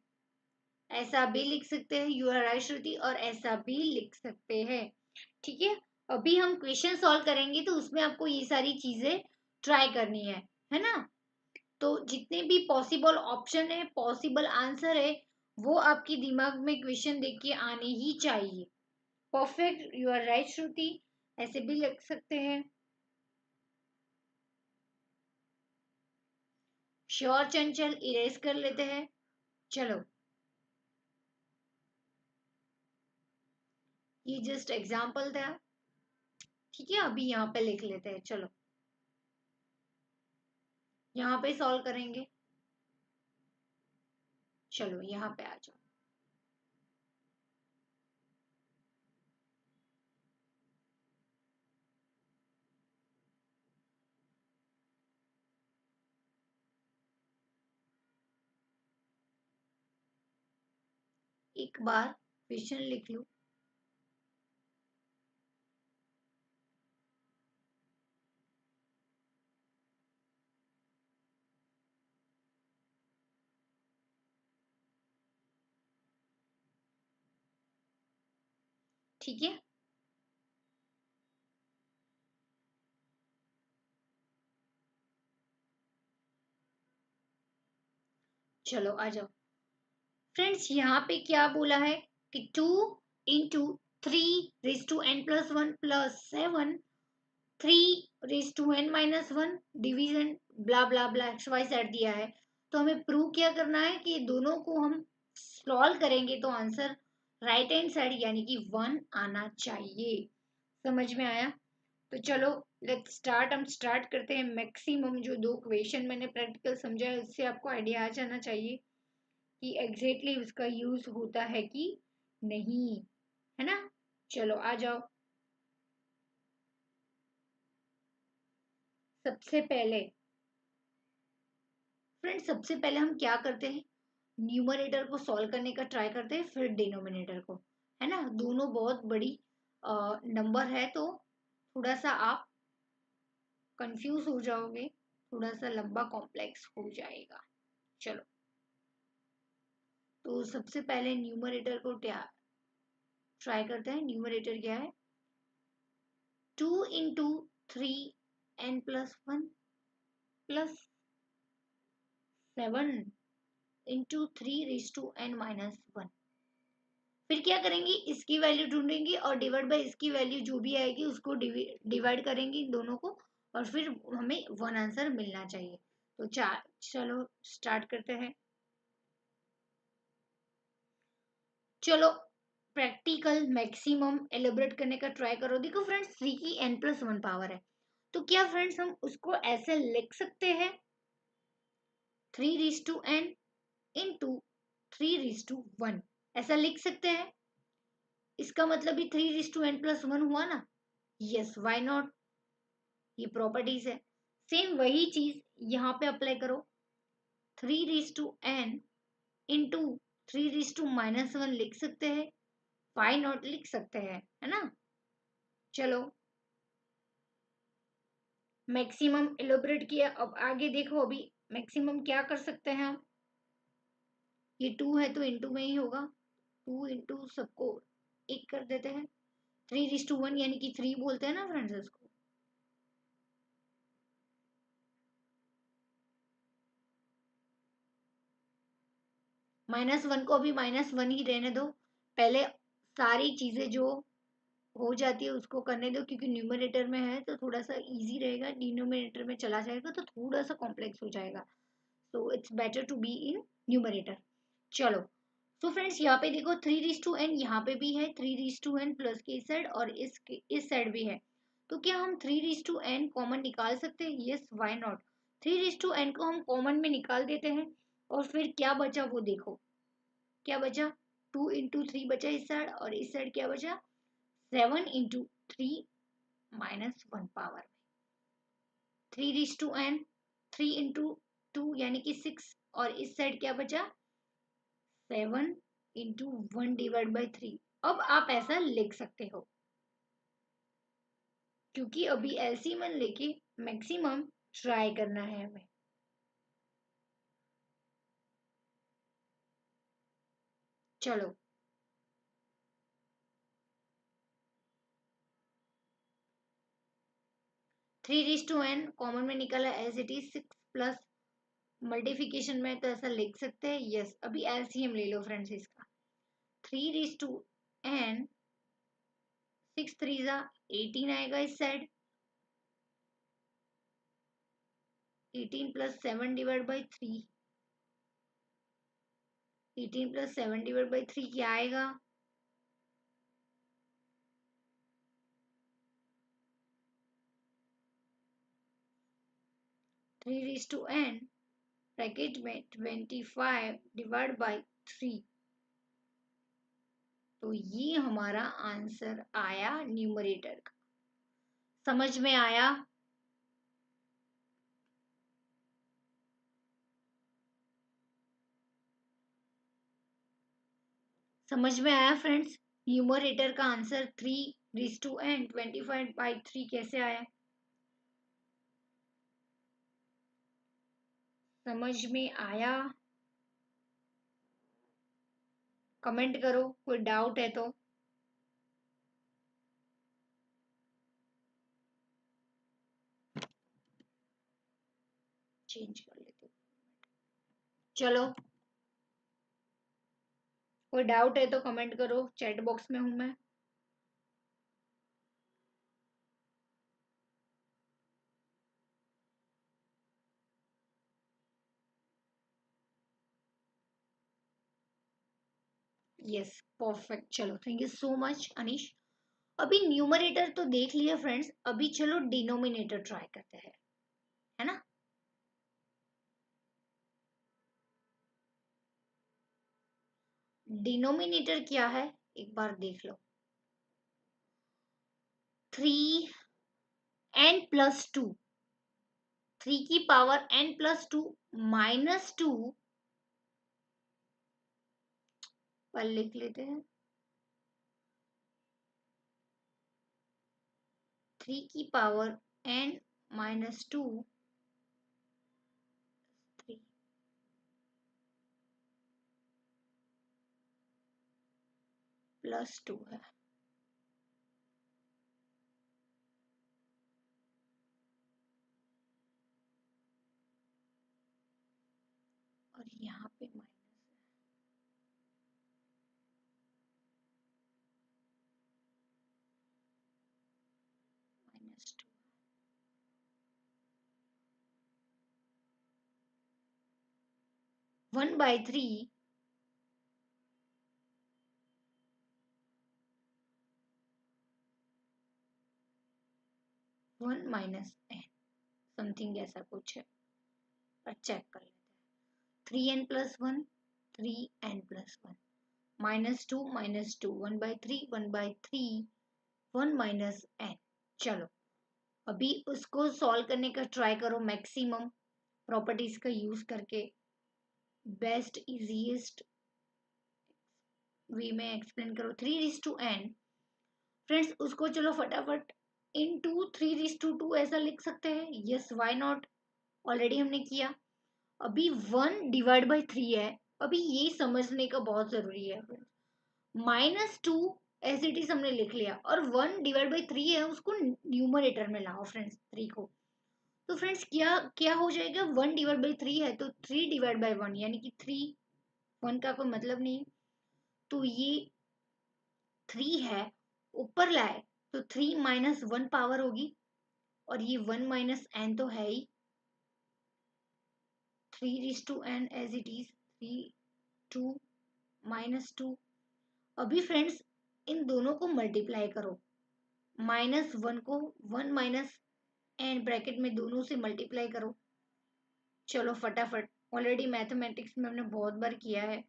ऐसा भी लिख सकते हैं। यू आर राइट श्रुति, और ऐसा भी लिख सकते हैं। ठीक है, अभी हम क्वेश्चन सॉल्व करेंगे तो उसमें आपको ये सारी चीजें ट्राई करनी है ना। तो जितने भी पॉसिबल ऑप्शन है, पॉसिबल आंसर है, वो आपके दिमाग में क्वेश्चन देख के आने ही चाहिए। परफेक्ट, यू आर राइट श्रुति, ऐसे भी लिख सकते हैं। श्योर चंचल, इरेज कर लेते हैं। चलो, ये जस्ट एग्जाम्पल था। ठीक है, अभी यहाँ पे लिख लेते हैं। चलो, यहाँ पे सॉल्व करेंगे। चलो, यहाँ पे आ जाओ। एक बार क्वेश्चन लिख लो। ठीक है, चलो आ जाओ। फ्रेंड्स, यहाँ पे क्या बोला है कि 2 into 3 raise to n+1+7, 3 raise to n-1 division blah blah blah XYZ दिया है। तो हमें प्रूव क्या करना है कि दोनों को हम सॉल्व करेंगे तो आंसर राइट हैंड साइड यानी कि 1 आना चाहिए। समझ में आया? तो चलो, लेट्स स्टार्ट। हम स्टार्ट करते हैं। मैक्सिमम जो 2 क्वेश्चन मैंने प्रैक्टिकल समझा है उससे आपको आइडिया आ जाना चाहिए कि एग्जैक्टली उसका यूज होता है कि नहीं, है ना। चलो आ जाओ। सबसे पहले फ्रेंड्स, सबसे पहले हम क्या करते हैं, न्यूमरेटर को सॉल्व करने का ट्राई करते हैं, फिर डिनोमिनेटर को, है ना। दोनों बहुत बड़ी नंबर है तो थोड़ा सा आप कंफ्यूज हो जाओगे। थोड़ा सा लंबा कॉम्प्लेक्स हो जाएगा। चलो, तो सबसे पहले न्यूमरेटर को ट्राई करते हैं। न्यूमरेटर क्या है? 2 into 3n+1 plus 7 into 3n-1। फिर क्या करेंगे? इसकी वैल्यू ढूंढेंगे और डिवाइड बाय इसकी वैल्यू जो भी आएगी उसको डिवाइड करेंगे इन दोनों को, और फिर हमें वन आंसर मिलना चाहिए। तो चलो स्टार्ट करते हैं। चलो प्रैक्टिकल मैक्सिमम एलिब्रेट करने का ट्राई करो। देखो फ्रेंड्स, 3 की n+1 पावर है, तो क्या फ्रेंड्स हम उसको ऐसे लिख सकते हैं? 3n इंटू 3:1 ऐसा लिख सकते हैं। इसका मतलब भी 3n+1 हुआ ना। यस, वाई नॉट, ये प्रॉपर्टीज है। सेम वही चीज यहाँ पे अप्लाई करो। 3n इंटू 3 -1 लिख सकते हैं, वाई नॉट लिख सकते हैं, है ना। चलो मैक्सिमम एलोबरेट किया, अब आगे देखो। अभी मैक्सिमम क्या कर सकते हैं हम? ये 2 है तो इंटू में ही होगा। 2 इंटू सबको एक कर देते हैं। 3:1 यानी कि 3 बोलते हैं ना फ्रेंड्स इसको। -1 को अभी -1 ही रहने दो। पहले सारी चीजें जो हो जाती है उसको करने दो, क्योंकि न्यूमरेटर में है तो थोड़ा सा इजी रहेगा। डिनोमिनेटर में चला जाएगा तो थोड़ा सा कॉम्प्लेक्स हो जाएगा। So it's better to be in numerator. चलो, तो फ्रेंड्स यहाँ पे देखो 3:n यहाँ पे भी है, 3:n प्लस के इस साइड और इस साइड भी है। तो क्या हम 3:n कॉमन निकाल सकते हैं? Yes, why not. 3:n को हम कॉमन में निकाल देते हैं, और फिर क्या बचा वो देखो। क्या बचा? 2 into 3 बचा इस साइड, और इस साइड क्या बचा? 7 into 3 - 1 पावर 3:n, 3 into 2 यानी कि 6, और इस साइड क्या बचा? 7 into 1/3। अब आप ऐसा लिख सकते हो, क्योंकि अभी एलसीएम लेके मैक्सिमम ट्राई करना है हमें। चलो 3:n कॉमन में निकला as it is 6 plus multiplication में तो ऐसा लिख सकते हैं। यस, अभी एलसीएम ले लो फ्रेंड्स इसका। 3:n 6 3 आएगा इस साइड। 18 + 7 / 3। 18 + 7 / 3 क्या आएगा? 3:n ब्रैकेट में 25 / 3। तो ये हमारा आंसर आया न्यूमरेटर का। समझ में आया? समझ में आया फ्रेंड्स? न्यूमरेटर का आंसर 3:n 25/3 कैसे आया? समझ में आया? कमेंट करो, कोई डाउट है तो। चेंज कर लेते। चलो, कोई डाउट है तो कमेंट करो, चैट बॉक्स में हूं मैं। Yes, perfect. चलो, thank you so much Anish. अभी न्यूमरेटर तो देख लिया फ्रेंड्स, अभी चलो डिनोमिनेटर ट्राई करते हैं, है ना। डिनोमिनेटर क्या है एक बार देख लो। 3n+2, 3 की पावर n+2 -2 पर लिख लेते हैं। 3 की पावर n -2 +2 है। और यहाँ पे -2। 1/3 1 - n समथिंग ऐसा कुछ है, और चेक कर लेते हैं। 3n+1 3n+1 -2 -2 1/3 1/3 1 - n। चलो अभी उसको सॉल्व करने का ट्राई करो मैक्सिमम प्रॉपर्टीज का यूज करके, बेस्ट इजीएस्ट वे में एक्सप्लेन करो। 3:n फ्रेंड्स, उसको चलो फटाफट इनटू 3:2 ऐसा लिख सकते हैं। यस, व्हाई नॉट, ऑलरेडी हमने किया। अभी 1/3 है, अभी ये समझने का बहुत जरूरी है फ्रेंड्स। -2 एज इट इज हमने लिख लिया, और 1/3 है, उसको न्यूमरेटर में लाओ फ्रेंड्स 3 को। तो फ्रेंड्स क्या क्या हो जाएगा, 1/3 है तो 3/1 यानी कि 3, 1 का कोई मतलब नहीं, तो ये 3 है, ऊपर लाए तो 3 - 1 पावर होगी, और ये 1 - n तो है ही। 3:n as it is, 3 2 -2। अभी फ्रेंड्स इन दोनों को मल्टीप्लाई करो, -1 को 1 n ब्रैकेट में दोनों से मल्टीप्लाई करो। चलो फटाफट, ऑलरेडी मैथमेटिक्स में हमने बहुत बार किया है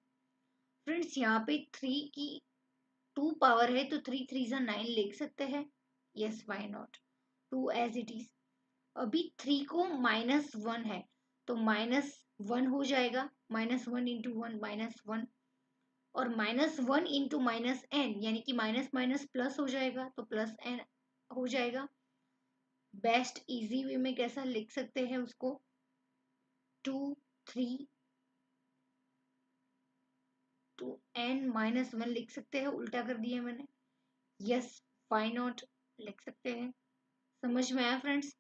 फ्रेंड्स। यहाँ पे 3 की 2 पावर है तो 3 3 9 लिख सकते हैं। Yes, why not, 2 as it is. अभी 3 को -1 है तो -1 हो जाएगा, -1 × 1 -1, और -1 × -n यानी कि माइनस माइनस प्लस हो जाएगा तो +n हो जाएगा। बेस्ट इजी वे में कैसा लिख सकते हैं उसको, 2 3 तो n -1 लिख सकते हैं, उल्टा कर दिया मैंने। यस, व्हाई नॉट लिख सकते हैं। समझ में आया फ्रेंड्स?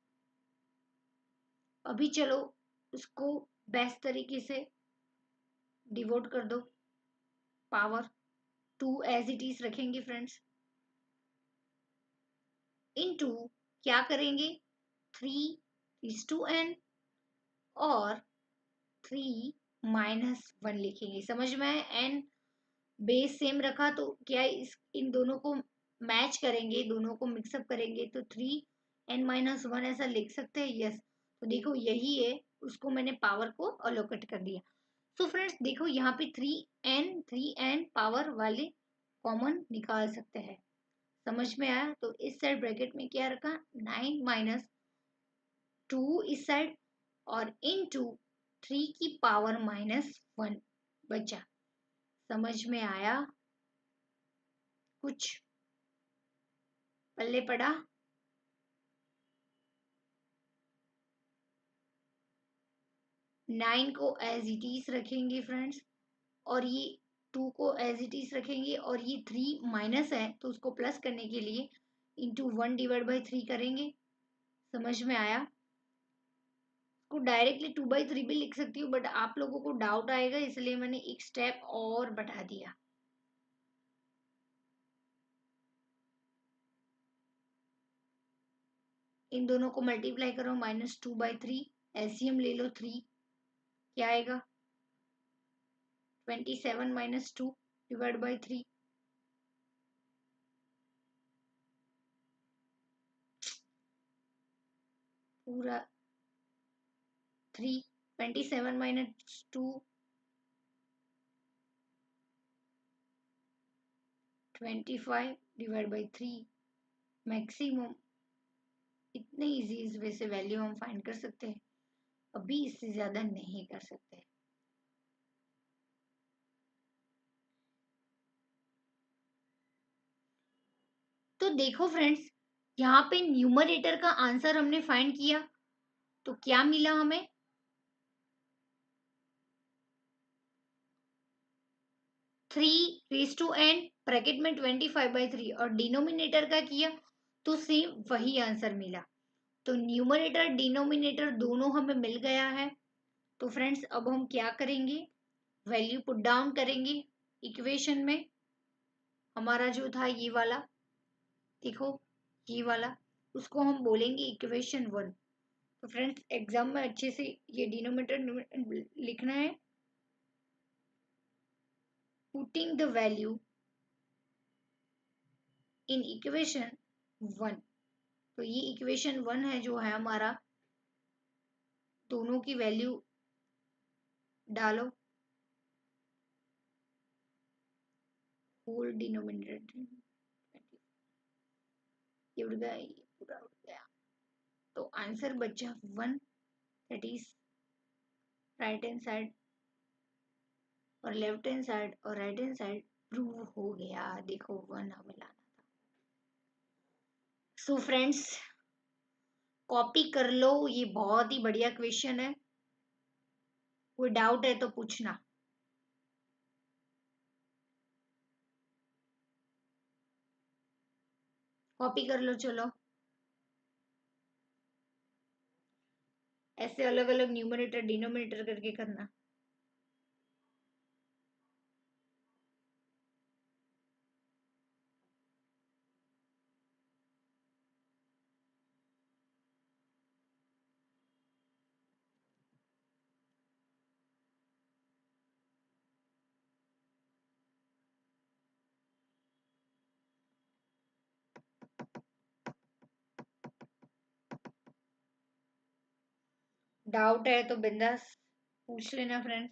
अभी चलो उसको बेस्ट तरीके से डिवोट कर दो, पावर 2 एज इट इज रखेंगे फ्रेंड्स, इनटू क्या करेंगे, 3:n और 3 - 1 लिखेंगे। समझ में आया? n बेस सेम रखा तो क्या इस इन दोनों को मैच करेंगे, दोनों को मिक्सअप करेंगे तो 3n - 1 ऐसा लिख सकते हैं। यस, तो देखो यही है, उसको मैंने पावर को अलोकेट कर दिया। सो फ्रेंड्स देखो यहाँ पे 3n पावर वाले कॉमन निकाल सकते हैं। समझ में आया? तो इस साइड ब्रैकेट में क्या रखा, 9 - 2 इस साइड, और इनटू 3 की पावर -1 बचा। समझ में आया? कुछ पल्ले पड़ा? नाइन को एज इट इज रखेंगे फ्रेंड्स, और ये 2 को एज इट इज रखेंगे, और ये 3 माइनस है तो उसको प्लस करने के लिए इंटू 1/3 करेंगे। समझ में आया? को डायरेक्टली 2/3 भी लिख सकती हूँ, बट आप लोगों को डाउट आएगा इसलिए मैंने एक स्टेप और बढ़ा दिया। इन दोनों को मल्टीप्लाई करो, -2/3 एलसीएम ले लो 3, क्या आएगा, 27 - 2 / 3। पूरा 3, 27 - 2 25 / 3 मैक्सिमम। इतने इजी इस वे से वैल्यू हम फाइंड कर सकते हैं, अभी इससे ज्यादा नहीं कर सकते। तो देखो फ्रेंड्स, यहाँ पे न्यूमरेटर का आंसर हमने फाइंड किया, तो क्या मिला हमें, 3 रेज टू n ब्रैकेट में 25/3 और डिनोमिनेटर का किया तो सेम वही आंसर मिला। तो न्यूमरेटर डिनोमिनेटर दोनों हमें मिल गया है। तो फ्रेंड्स अब हम क्या करेंगे, वैल्यू पुट डाउन करेंगे इक्वेशन में। हमारा जो था ये वाला, देखो ये वाला, उसको हम बोलेंगे इक्वेशन 1। तो फ्रेंड्स एग्जाम में अच्छे से ये डिनोमिनेटर लिखना है। Putting the value in equation 1। तो ये इक्वेशन 1 है जो है हमारा, दोनों की वैल्यू डालो, होल डिनोमिनेटर ये उड़ गया, ये पूरा उड़ गया। तो आंसर बचा 1, that is right hand side और लेफ्ट हैंड साइड और राइट हैंड साइड प्रूव हो गया। देखो 1 हमें लाना था। सो फ्रेंड्स कॉपी कर लो, ये बहुत ही बढ़िया क्वेश्चन है। कोई डाउट है तो पूछना। कॉपी कर लो, चलो ऐसे अलग अलग न्यूमरेटर डिनोमिनेटर करके करना। डाउट है तो बिंदास पूछ लेना फ्रेंड्स।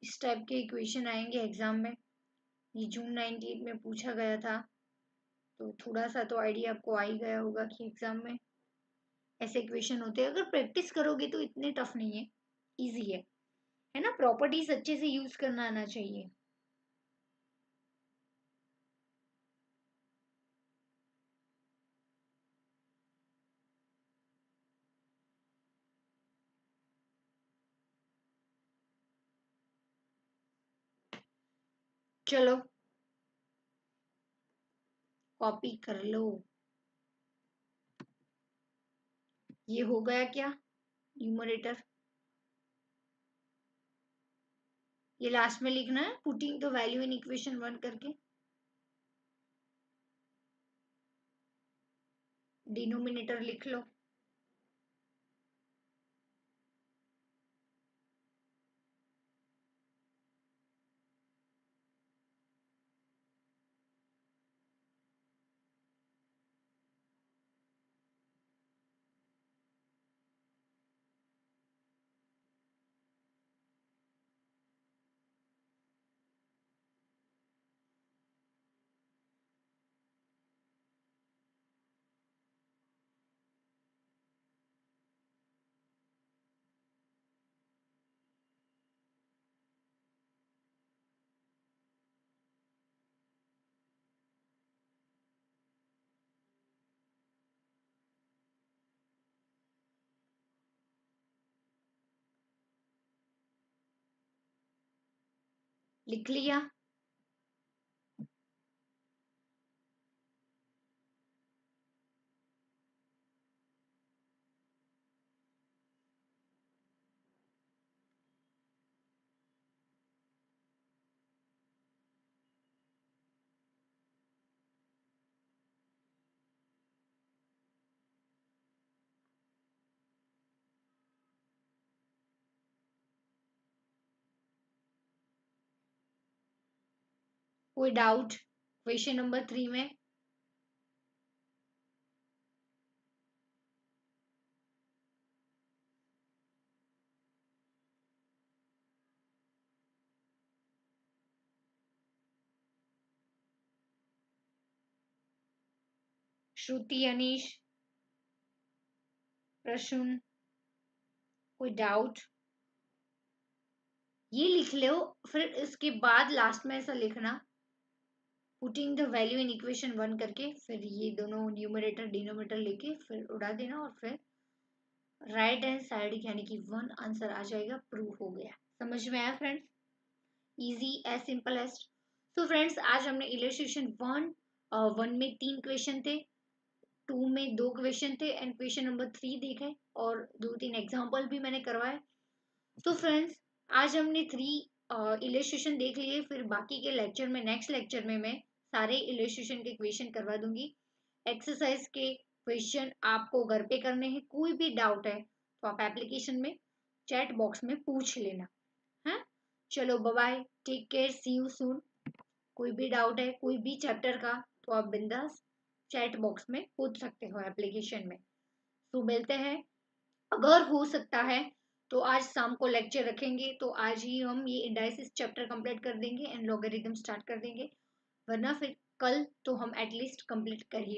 इस टाइप के इक्वेशन आएंगे एग्जाम में, ये जून 98 में पूछा गया था। तो थोड़ा सा तो आइडिया आपको आ ही गया होगा कि एग्जाम में ऐसे इक्वेशन होते हैं। अगर प्रैक्टिस करोगे तो इतने टफ नहीं है, इजी है ना। प्रॉपर्टीज अच्छे से यूज करना आना चाहिए। चलो कॉपी कर लो। ये हो गया क्या न्यूमरेटर, ये लास्ट में लिखना है putting the value in equation 1 करके। डिनोमिनेटर लिख लो। लिख लिया। कोई डाउट क्वेश्चन नंबर 3 में? श्रुति, अनीश, प्रसून, कोई डाउट? ये लिख लो, फिर इसके बाद लास्ट में ऐसा लिखना putting the value in equation 1 करके, फिर ये दोनों न्यूमरेटर डिनोमिनेटर लेके फिर उड़ा देना और फिर राइट हैंड साइड यानी कि 1 आंसर आ जाएगा, प्रूव हो गया। समझ में आया friends? Easy as simple as. So friends, आज हमने इलस्ट्रेशन 1 में 3 क्वेश्चन थे, 2 में 2 क्वेश्चन थे एंड क्वेश्चन नंबर 3 देखे और 2-3 एग्जाम्पल भी मैंने करवाए। तो फ्रेंड्स, आज हमने 3 इलस्ट्रेशन देख लिए, फिर बाकी के लेक्चर में, नेक्स्ट लेक्चर में मैं सारे इलस्ट्रेशन के क्वेश्चन करवा दूंगी। एक्सरसाइज के क्वेश्चन आपको घर पे करने हैं। कोई भी डाउट है तो आप एप्लीकेशन में चैट बॉक्स में पूछ लेना है। चलो bye bye, take care, see you soon. कोई भी डाउट है कोई भी चैप्टर का तो आप बिंदास चैट बॉक्स में पूछ सकते हो एप्लीकेशन में। तो मिलते हैं, अगर हो सकता है तो आज शाम को लेक्चर रखेंगे, तो आज ही हम ये इंडाइसिस चैप्टर कंप्लीट कर देंगे एंड लॉगरिथम स्टार्ट कर देंगे, वरना फिर कल तो हम एटलीस्ट कंप्लीट कर ही